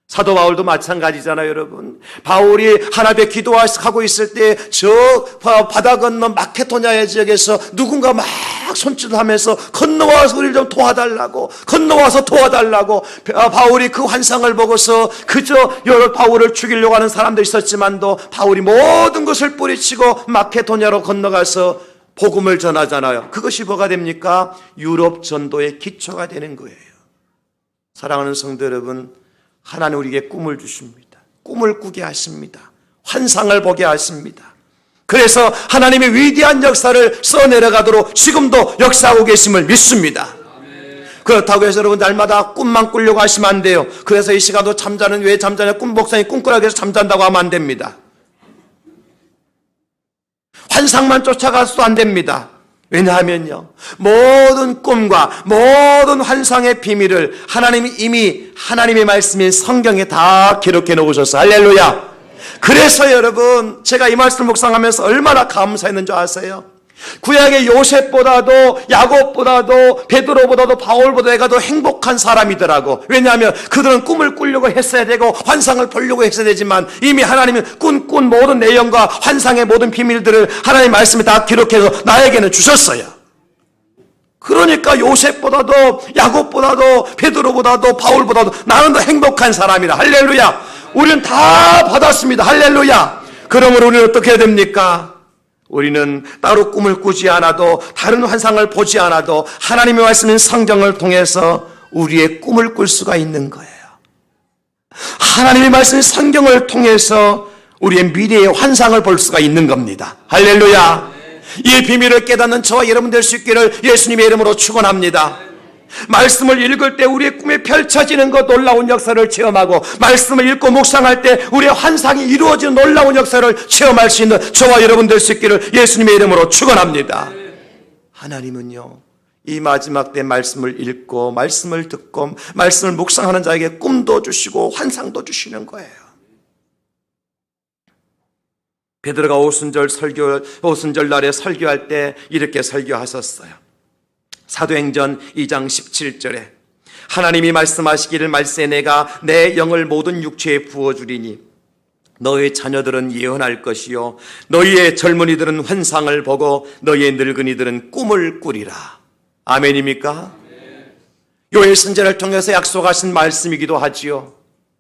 A: 사도 바울도 마찬가지잖아요, 여러분. 바울이 하나님께 기도하고 있을 때 저 바다 건너 마케도냐의 지역에서 누군가 막 손짓하면서 건너와서 우리를 좀 도와달라고, 건너와서 도와달라고. 바울이 그 환상을 보고서 그저 바울을 죽이려고 하는 사람도 있었지만도 바울이 모든 것을 뿌리치고 마케도냐로 건너가서 복음을 전하잖아요. 그것이 뭐가 됩니까? 유럽 전도의 기초가 되는 거예요. 사랑하는 성도 여러분, 하나님 우리에게 꿈을 주십니다. 꿈을 꾸게 하십니다. 환상을 보게 하십니다. 그래서 하나님의 위대한 역사를 써내려가도록 지금도 역사하고 계심을 믿습니다. 그렇다고 해서 여러분 날마다 꿈만 꾸려고 하시면 안 돼요. 그래서 이 시간도 잠자는 왜 잠자냐, 꿈 목사님 꿈꾸라고 해서 잠잔다고 하면 안 됩니다. 환상만 쫓아가서도 안 됩니다. 왜냐하면요, 모든 꿈과 모든 환상의 비밀을 하나님이 이미 하나님의 말씀인 성경에 다 기록해 놓으셨어요. 할렐루야. 그래서 여러분 제가 이 말씀을 묵상하면서 얼마나 감사했는 줄 아세요? 구약의 요셉보다도 야곱보다도 베드로보다도 바울보다 내가 더 행복한 사람이더라고. 왜냐하면 그들은 꿈을 꾸려고 했어야 되고 환상을 보려고 했어야 되지만 이미 하나님은 꾼 모든 내용과 환상의 모든 비밀들을 하나님의 말씀에 다 기록해서 나에게는 주셨어요. 그러니까 요셉보다도 야곱보다도 베드로보다도 바울보다도 나는 더 행복한 사람이라. 할렐루야. 우리는 다 받았습니다. 할렐루야. 그러므로 우리는 어떻게 해야 됩니까? 우리는 따로 꿈을 꾸지 않아도 다른 환상을 보지 않아도 하나님의 말씀인 성경을 통해서 우리의 꿈을 꿀 수가 있는 거예요. 하나님의 말씀인 성경을 통해서 우리의 미래의 환상을 볼 수가 있는 겁니다. 할렐루야. 이 비밀을 깨닫는 저와 여러분 될 수 있기를 예수님의 이름으로 축원합니다. 말씀을 읽을 때 우리의 꿈에 펼쳐지는 것 놀라운 역사를 체험하고 말씀을 읽고 묵상할 때 우리의 환상이 이루어지는 놀라운 역사를 체험할 수 있는 저와 여러분 될 수 있기를 예수님의 이름으로 축원합니다. 하나님은요, 이 마지막 때 말씀을 읽고 말씀을 듣고 말씀을 묵상하는 자에게 꿈도 주시고 환상도 주시는 거예요. 베드로가 오순절 날에 설교할 때 이렇게 설교하셨어요. 사도행전 2장 17절에 하나님이 말씀하시기를 말세 내가 내 영을 모든 육체에 부어주리니 너의 자녀들은 예언할 것이요 너희의 젊은이들은 환상을 보고 너희의 늙은이들은 꿈을 꾸리라. 아멘입니까? 요엘 선지자를 통해서 약속하신 말씀이기도 하지요.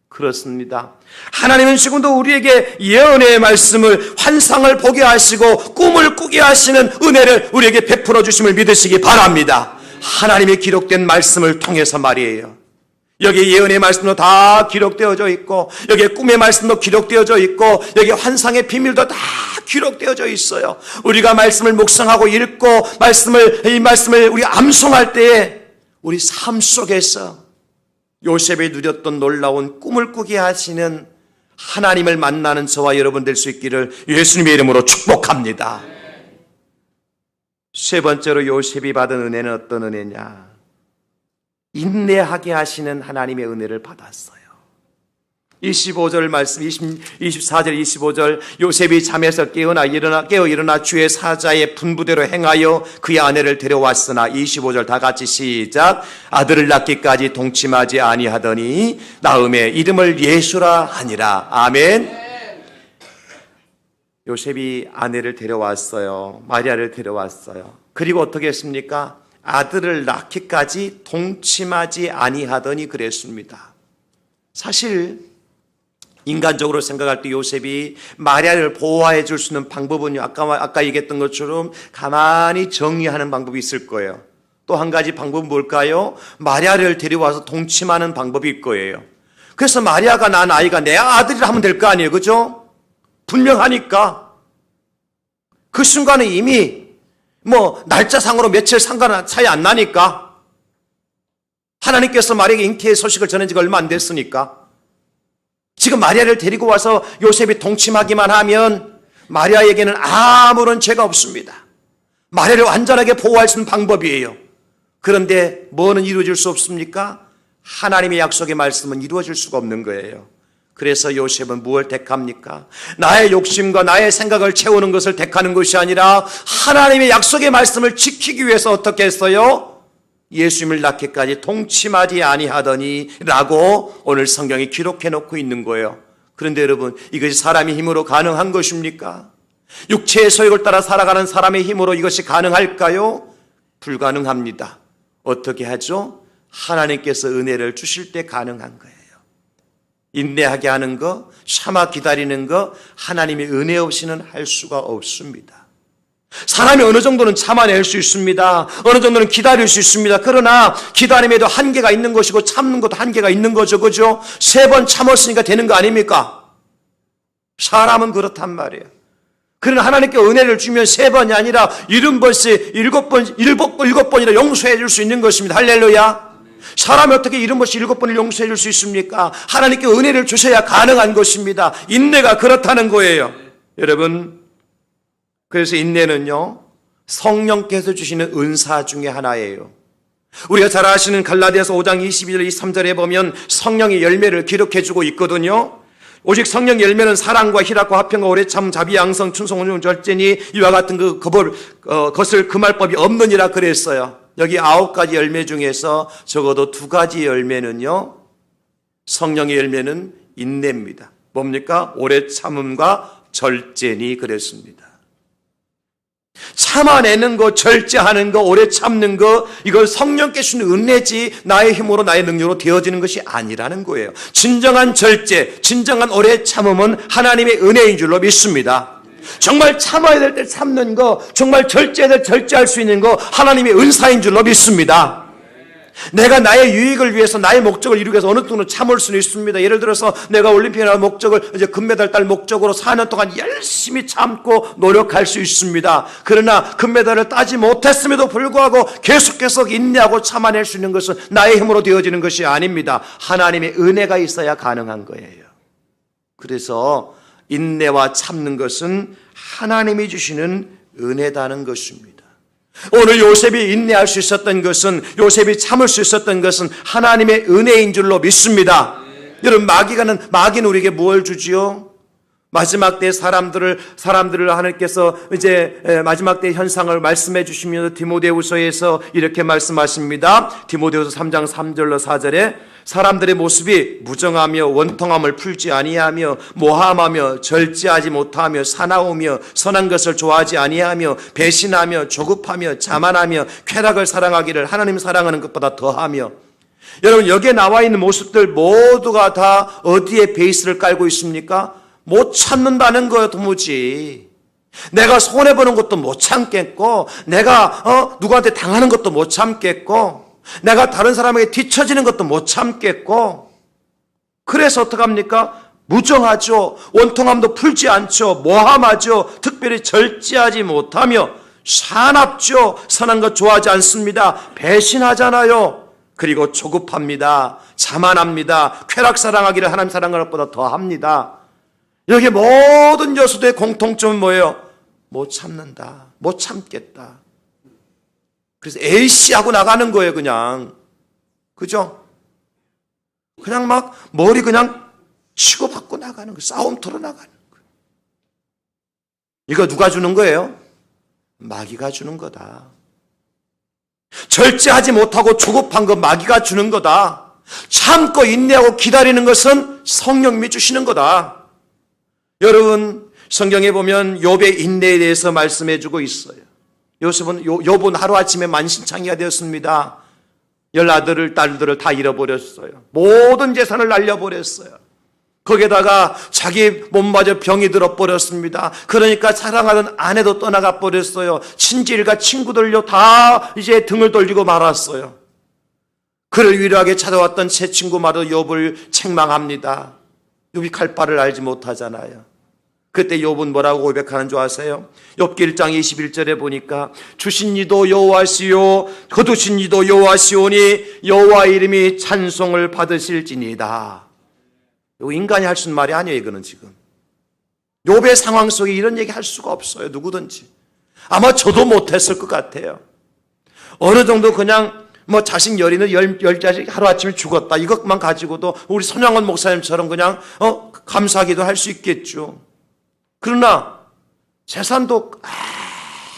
A: 그렇습니다. 하나님은 지금도 우리에게 예언의 말씀을 환상을 보게 하시고 꿈을 꾸게 하시는 은혜를 우리에게 베풀어 주심을 믿으시기 바랍니다. 하나님의 기록된 말씀을 통해서 말이에요. 여기 예언의 말씀도 다 기록되어져 있고 여기에 꿈의 말씀도 기록되어져 있고 여기에 환상의 비밀도 다 기록되어져 있어요. 우리가 말씀을 묵상하고 읽고 이 말씀을 우리 암송할 때에 우리 삶 속에서 요셉이 누렸던 놀라운 꿈을 꾸게 하시는 하나님을 만나는 저와 여러분 될 수 있기를 예수님의 이름으로 축복합니다. 세 번째로 요셉이 받은 은혜는 어떤 은혜냐? 인내하게 하시는 하나님의 은혜를 받았어요. 25절 말씀, 24절 25절 요셉이 잠에서 깨어 일어나 주의 사자의 분부대로 행하여 그의 아내를 데려왔으나 25절 다 같이 시작. 아들을 낳기까지 동침하지 아니하더니 낳음에 이름을 예수라 하니라. 아멘. 요셉이 아내를 데려왔어요. 마리아를 데려왔어요. 그리고 어떻게 했습니까? 아들을 낳기까지 동침하지 아니하더니 그랬습니다. 사실 인간적으로 생각할 때 요셉이 마리아를 보호해 줄 수 있는 방법은요, 아까 얘기했던 것처럼 가만히 정리하는 방법이 있을 거예요. 또 한 가지 방법은 뭘까요? 마리아를 데려와서 동침하는 방법일 거예요. 그래서 마리아가 낳은 아이가 내 아들이라 하면 될 거 아니에요, 그죠? 분명하니까. 그 순간에 이미 날짜상으로 며칠 상관 차이 안 나니까. 하나님께서 마리아에게 잉태의 소식을 전한 지가 얼마 안 됐으니까. 지금 마리아를 데리고 와서 요셉이 동침하기만 하면 마리아에게는 아무런 죄가 없습니다. 마리아를 완전하게 보호할 수 있는 방법이에요. 그런데 뭐는 이루어질 수 없습니까? 하나님의 약속의 말씀은 이루어질 수가 없는 거예요. 그래서 요셉은 무엇을 택합니까? 나의 욕심과 나의 생각을 채우는 것을 택하는 것이 아니라 하나님의 약속의 말씀을 지키기 위해서 어떻게 했어요? 예수님을 낳기까지 동침하지 아니하더니 라고 오늘 성경이 기록해 놓고 있는 거예요. 그런데 여러분, 이것이 사람의 힘으로 가능한 것입니까? 육체의 소욕을 따라 살아가는 사람의 힘으로 이것이 가능할까요? 불가능합니다. 어떻게 하죠? 하나님께서 은혜를 주실 때 가능한 거예요. 인내하게 하는 거, 참아 기다리는 거, 하나님의 은혜 없이는 할 수가 없습니다. 사람이 어느 정도는 참아낼 수 있습니다. 어느 정도는 기다릴 수 있습니다. 그러나 기다림에도 한계가 있는 것이고 참는 것도 한계가 있는 거죠. 그죠? 3번 참았으니까 되는 거 아닙니까? 사람은 그렇단 말이에요. 그러나 하나님께 은혜를 주면 3번이 아니라 70번씩 7번이나 용서해 줄 수 있는 것입니다. 할렐루야. 사람이 어떻게 70번씩 7번을 용서해 줄 수 있습니까? 하나님께 은혜를 주셔야 가능한 것입니다. 인내가 그렇다는 거예요. 여러분, 그래서 인내는요, 성령께서 주시는 은사 중에 하나예요. 우리가 잘 아시는 갈라디아서 5장 22절 23절에 보면 성령의 열매를 기록해 주고 있거든요. 오직 성령 열매는 사랑과 희락과 화평과 오래참 자비 양성 충성 온유 절제니 이와 같은 것을 금할 법이 없느니라 그랬어요. 여기 9가지 열매 중에서 적어도 2가지 열매는요, 성령의 열매는 인내입니다. 뭡니까? 오래 참음과 절제니 그랬습니다. 참아내는 거, 절제하는 거, 오래 참는 거, 이걸 성령께 주는 은혜지 나의 힘으로 나의 능력으로 되어지는 것이 아니라는 거예요. 진정한 절제, 진정한 오래 참음은 하나님의 은혜인 줄로 믿습니다. 정말 참아야 될 때 참는 거, 정말 절제해야 될 절제할 수 있는 거 하나님의 은사인 줄로 믿습니다. 내가 나의 유익을 위해서 나의 목적을 이루기 위해서 어느 정도 참을 수는 있습니다. 예를 들어서 내가 올림픽에 나갈 목적을 이제 금메달 딸 목적으로 4년 동안 열심히 참고 노력할 수 있습니다. 그러나 금메달을 따지 못했음에도 불구하고 계속해서 인내하고 참아낼 수 있는 것은 나의 힘으로 되어지는 것이 아닙니다. 하나님의 은혜가 있어야 가능한 거예요. 그래서 인내와 참는 것은 하나님이 주시는 은혜다는 것입니다. 오늘 요셉이 인내할 수 있었던 것은, 요셉이 참을 수 있었던 것은 하나님의 은혜인 줄로 믿습니다. 여러분, 마귀는 우리에게 뭘 주지요? 마지막 때 사람들을 하나님께서 이제 마지막 때 현상을 말씀해 주시면서 디모데후서에서 이렇게 말씀하십니다. 디모데후서 3장 3절로 4절에 사람들의 모습이 무정하며 원통함을 풀지 아니하며 모함하며 절제하지 못하며 사나우며 선한 것을 좋아하지 아니하며 배신하며 조급하며 자만하며 쾌락을 사랑하기를 하나님 사랑하는 것보다 더하며. 여러분, 여기에 나와 있는 모습들 모두가 다 어디에 베이스를 깔고 있습니까? 못 참는다는 거예요. 도무지 내가 손해보는 것도 못 참겠고, 내가 누구한테 당하는 것도 못 참겠고, 내가 다른 사람에게 뒤처지는 것도 못 참겠고, 그래서 어떡합니까? 무정하죠. 원통함도 풀지 않죠. 모함하죠. 특별히 절제하지 못하며 사납죠. 선한 것 좋아하지 않습니다. 배신하잖아요. 그리고 조급합니다. 자만합니다. 쾌락 사랑하기를 하나님 사랑하는 것보다 더합니다. 여기 모든 요소들의 공통점은 뭐예요? 못 참는다. 못 참겠다. 그래서 에이씨 하고 나가는 거예요, 그냥. 그죠? 그냥 막 머리 그냥 치고받고 나가는 거예요. 싸움터로 나가는 거예요. 이거 누가 주는 거예요? 마귀가 주는 거다. 절제하지 못하고 조급한 거 마귀가 주는 거다. 참고 인내하고 기다리는 것은 성령님이 주시는 거다. 여러분, 성경에 보면 욥의 인내에 대해서 말씀해 주고 있어요. 욥은 하루아침에 만신창이가 되었습니다. 10아들을 딸들을 다 잃어버렸어요. 모든 재산을 날려버렸어요. 거기에다가 자기 몸마저 병이 들어버렸습니다. 그러니까 사랑하던 아내도 떠나가 버렸어요. 친지일가 친구들요 다 이제 등을 돌리고 말았어요. 그를 위로하게 찾아왔던 새 친구마저 욥을 책망합니다. 욥이 갈 바를 알지 못하잖아요. 그때 욥은 뭐라고 고백하는 줄 아세요? 욥기 1장 21절에 보니까 주신 이도 여호와시요 거두신 이도 여호와시오니 여호와 이름이 찬송을 받으실지니이다. 이거 인간이 할 수 있는 말이 아니에요. 이거는 지금 욥의 상황 속에 이런 얘기 할 수가 없어요. 누구든지. 아마 저도 못했을 것 같아요. 어느 정도 그냥 뭐 자식 열이는 열 자식 하루아침에 죽었다 이것만 가지고도 우리 손양원 목사님처럼 그냥 감사하기도 할 수 있겠죠. 그러나 재산도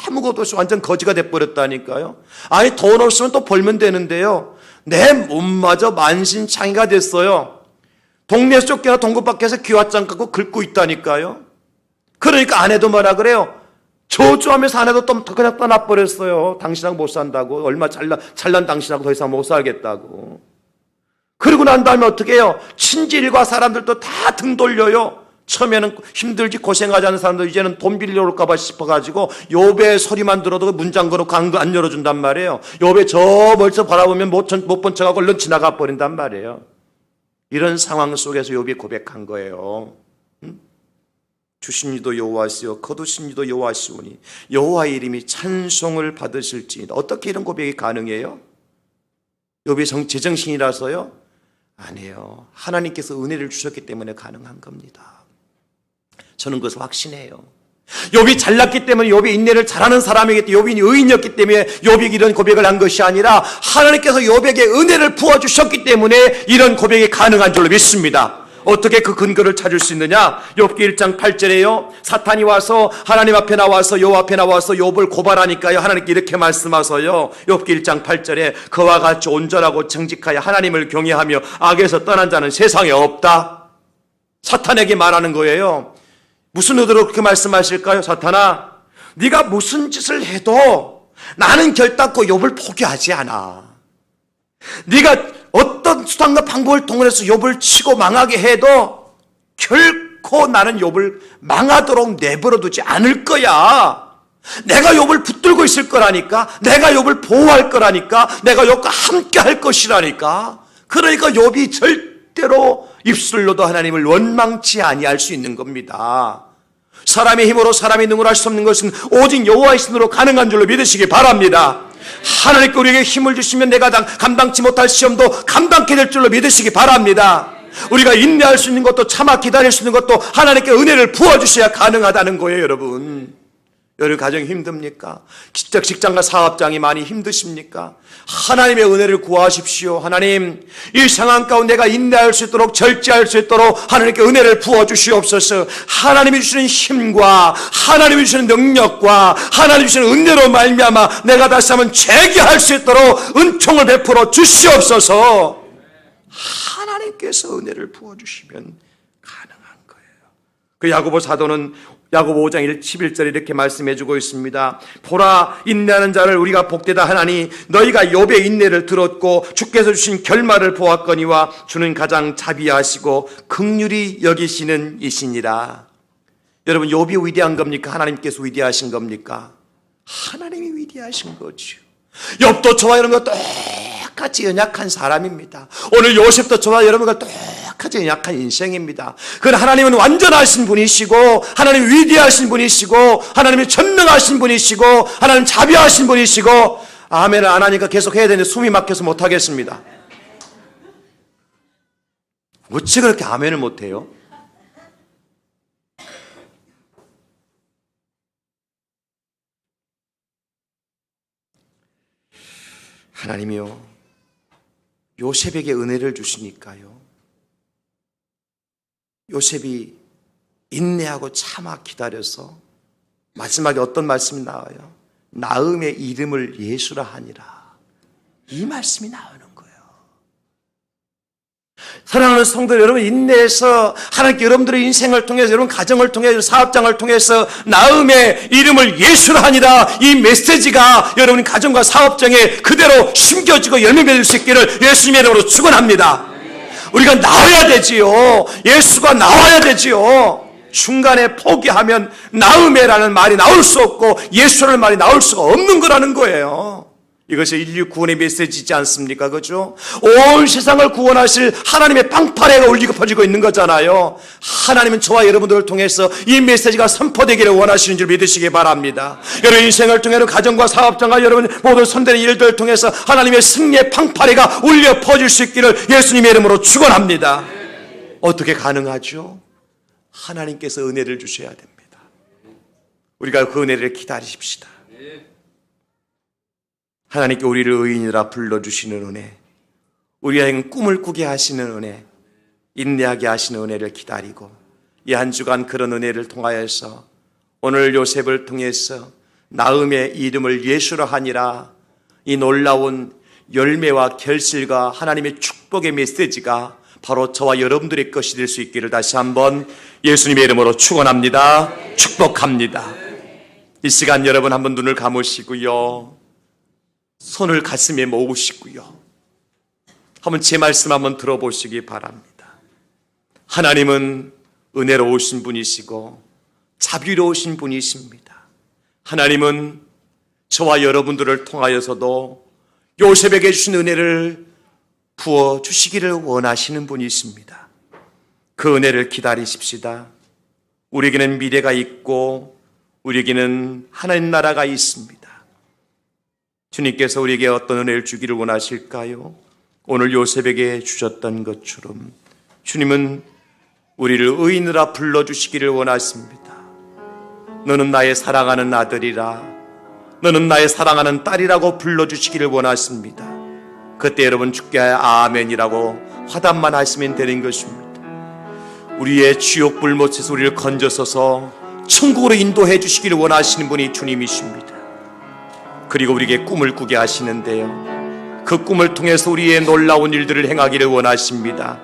A: 아무것도 없이 완전 거지가 돼버렸다니까요. 아니 돈 없으면 또 벌면 되는데요. 내 몸마저 만신창이가 됐어요. 동네에서 쫓겨나 동굴 밖에서 기와장 갖고 긁고 있다니까요. 그러니까 아내도 뭐라 그래요? 저주하면서 아내도 또 그냥 떠나버렸어요. 당신하고 못 산다고. 얼마 잘난 당신하고 더 이상 못 살겠다고. 그러고 난 다음에 어떻게 해요? 친지일과 사람들도 다 등 돌려요. 처음에는 힘들지 고생하지 않은 사람들 이제는 돈 빌려 올까 봐 싶어가지고 욥의 소리만 들어도 문 잠궈놓고 안 열어준단 말이에요. 욥의 저 멀리서 바라보면 못 본 척하고 얼른 지나가 버린단 말이에요. 이런 상황 속에서 욥이 고백한 거예요. 주신 이도 여호와시오 거두신 이도 여호와시오니 여호와의 이름이 찬송을 받으실지이다. 어떻게 이런 고백이 가능해요? 욥이 제정신이라서요? 아니에요. 하나님께서 은혜를 주셨기 때문에 가능한 겁니다. 저는 그것을 확신해요. 욥이 잘났기 때문에 욥이 인내를 잘하는 사람이기 때문에 욥이 의인이었기 때문에 욥이 이런 고백을 한 것이 아니라 하나님께서 욥에게 은혜를 부어주셨기 때문에 이런 고백이 가능한 줄로 믿습니다. 어떻게 그 근거를 찾을 수 있느냐? 욥기 1장 8절에요. 사탄이 와서 하나님 앞에 나와서 여호와 앞에 나와서 욥을 고발하니까요. 하나님께 이렇게 말씀하셔요. 욥기 1장 8절에 그와 같이 온전하고 정직하여 하나님을 경외하며 악에서 떠난 자는 세상에 없다. 사탄에게 말하는 거예요. 무슨 의도로 그렇게 말씀하실까요? 사탄아, 네가 무슨 짓을 해도 나는 결단코 욥을 포기하지 않아. 네가 어떤 수단과 방법을 통해서 욥을 치고 망하게 해도 결코 나는 욥을 망하도록 내버려두지 않을 거야. 내가 욥을 붙들고 있을 거라니까. 내가 욥을 보호할 거라니까. 내가 욥과 함께 할 것이라니까. 그러니까 욥이 절대로 입술로도 하나님을 원망치 아니할 수 있는 겁니다. 사람의 힘으로 사람의 능으로 할 수 없는 것은 오직 여호와의 신으로 가능한 줄로 믿으시기 바랍니다. 하나님께 우리에게 힘을 주시면 내가 감당치 못할 시험도 감당케 될 줄로 믿으시기 바랍니다. 우리가 인내할 수 있는 것도 참아 기다릴 수 있는 것도 하나님께 은혜를 부어주셔야 가능하다는 거예요. 여러분 가정이 힘듭니까? 직장과 사업장이 많이 힘드십니까? 하나님의 은혜를 구하십시오. 하나님, 이 상황 가운데 내가 인내할 수 있도록 절제할 수 있도록 하나님께 은혜를 부어주시옵소서. 하나님이 주시는 힘과 하나님이 주시는 능력과 하나님이 주시는 은혜로 말미암아 내가 다시 한번 재기할 수 있도록 은총을 베풀어 주시옵소서. 하나님께서 은혜를 부어주시면 가능한 거예요. 그 야고보 사도는 야고보 5장 11절에 이렇게 말씀해주고 있습니다. 보라, 인내하는 자를 우리가 복되다 하나니 너희가 욥의 인내를 들었고 주께서 주신 결말을 보았거니와 주는 가장 자비하시고 긍휼히 여기시는 이시니라. 여러분, 욥이 위대한 겁니까? 하나님께서 위대하신 겁니까? 하나님이 위대하신 거죠. 욥도 저와 여러분과 똑같이 연약한 사람입니다. 오늘 요셉도 저와 여러분과 똑같이 연약한 인생입니다. 그러나 하나님은 완전하신 분이시고 하나님 위대하신 분이시고 하나님이 전능하신 분이시고 하나님 자비하신 분이시고 아멘을 안 하니까 계속 해야 되는데 숨이 막혀서 못 하겠습니다. 어째 그렇게 아멘을 못 해요? 하나님이요, 요셉에게 은혜를 주시니까요, 요셉이 인내하고 참아 기다려서 마지막에 어떤 말씀이 나와요? 나음의 이름을 예수라 하니라. 이 말씀이 나오는 거예요. 사랑하는 성도 여러분, 인내해서 하나님께 여러분들의 인생을 통해서, 여러분 가정을 통해서, 사업장을 통해서 나음의 이름을 예수라 하니라, 이 메시지가 여러분 가정과 사업장에 그대로 심겨지고 열매 맺을 수 있기를 예수님의 이름으로 축원합니다. 우리가 나와야 되지요. 예수가 나와야 되지요. 중간에 포기하면 나음에라는 말이 나올 수 없고 예수라는 말이 나올 수가 없는 거라는 거예요. 이것이 인류 구원의 메시지지 않습니까? 그죠? 온 세상을 구원하실 하나님의 빵파레가 울리고 퍼지고 있는 거잖아요. 하나님은 저와 여러분들을 통해서 이 메시지가 선포되기를 원하시는 줄 믿으시기 바랍니다. 여러분 인생을 통해서 가정과 사업장과 여러분 모든 손대는 일들을 통해서 하나님의 승리의 빵파레가 울려 퍼질 수 있기를 예수님의 이름으로 축원합니다. 어떻게 가능하죠? 하나님께서 은혜를 주셔야 됩니다. 우리가 그 은혜를 기다리십시다. 하나님께 우리를 의인이라 불러주시는 은혜, 우리에게 꿈을 꾸게 하시는 은혜, 인내하게 하시는 은혜를 기다리고 이 한 주간 그런 은혜를 통하여서 오늘 요셉을 통해서 나음의 이름을 예수라 하니라, 이 놀라운 열매와 결실과 하나님의 축복의 메시지가 바로 저와 여러분들의 것이 될 수 있기를 다시 한번 예수님의 이름으로 축원합니다. 축복합니다. 이 시간 여러분 한번 눈을 감으시고요, 손을 가슴에 모으시고요, 한번 제 말씀 한번 들어보시기 바랍니다. 하나님은 은혜로우신 분이시고 자비로우신 분이십니다. 하나님은 저와 여러분들을 통하여서도 요셉에게 주신 은혜를 부어주시기를 원하시는 분이십니다. 그 은혜를 기다리십시다. 우리에게는 미래가 있고 우리에게는 하나님 나라가 있습니다. 주님께서 우리에게 어떤 은혜를 주기를 원하실까요? 오늘 요셉에게 주셨던 것처럼 주님은 우리를 의인으로 불러주시기를 원하십니다. 너는 나의 사랑하는 아들이라, 너는 나의 사랑하는 딸이라고 불러주시기를 원하십니다. 그때 여러분 주께 아멘이라고 화답만 하시면 되는 것입니다. 우리의 지옥 불못에서 우리를 건져서서 천국으로 인도해 주시기를 원하시는 분이 주님이십니다. 그리고 우리에게 꿈을 꾸게 하시는데요, 그 꿈을 통해서 우리의 놀라운 일들을 행하기를 원하십니다.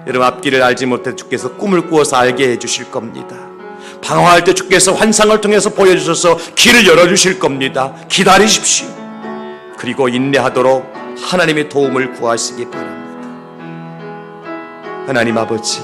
A: 여러분 앞길을 알지 못해 주께서 꿈을 꾸어서 알게 해주실 겁니다. 방황할 때 주께서 환상을 통해서 보여주셔서 길을 열어주실 겁니다. 기다리십시오. 그리고 인내하도록 하나님의 도움을 구하시기 바랍니다. 하나님 아버지,